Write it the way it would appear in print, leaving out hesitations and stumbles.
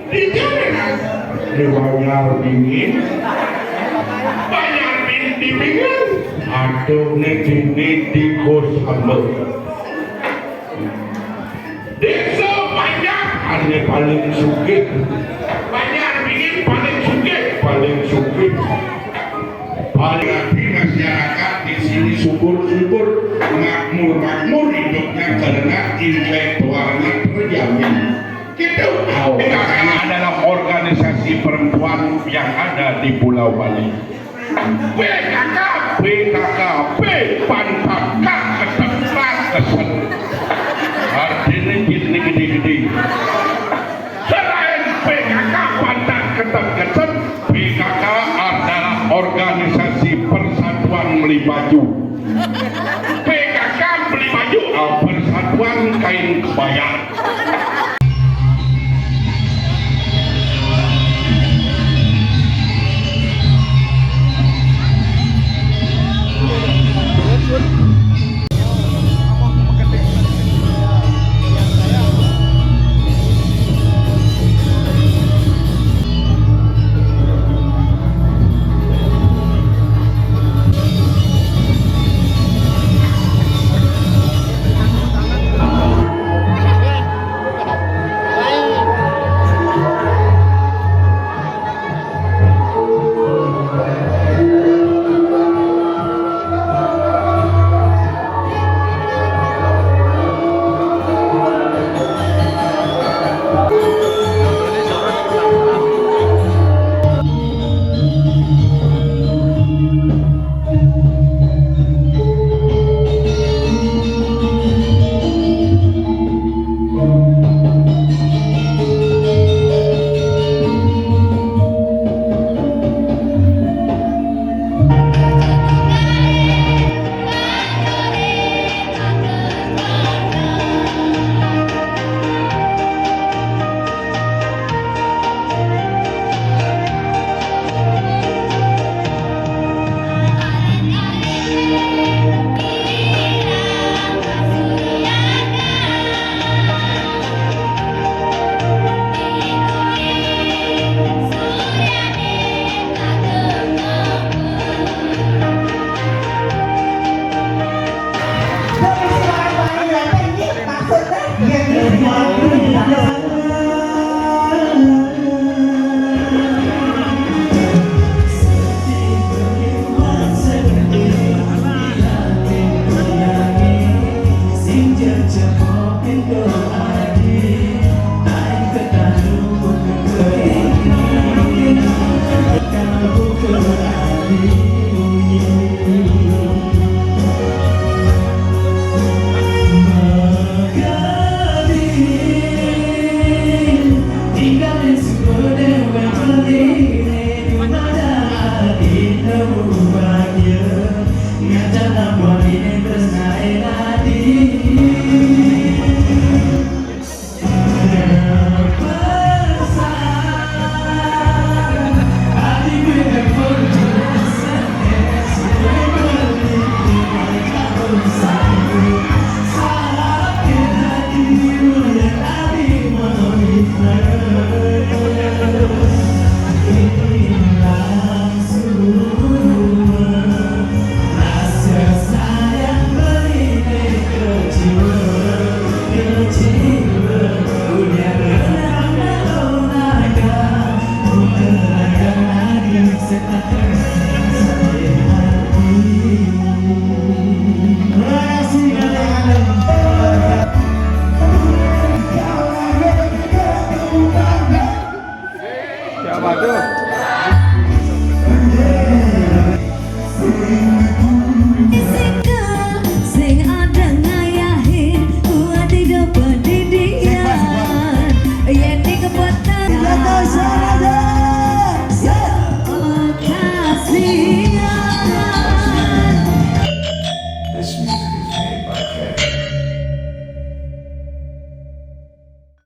di jalan di Banjar Dingin banyak di pinggir aduh di kos hamba desa banyak ada paling sugih banyak dingin paling sugih paling hati masyarakat di sini syukur makmur hidupnya karena intelektualnya terjamin gitu. PKK adalah organisasi perempuan yang ada di Pulau Bali. PKKP pantangkan ketepat kesen artinya gede-gede selain PKK pantang ketat kesen PKK adalah organisasi persatuan beli baju PKK beli baju persatuan kain kebaya. Siapa tuh?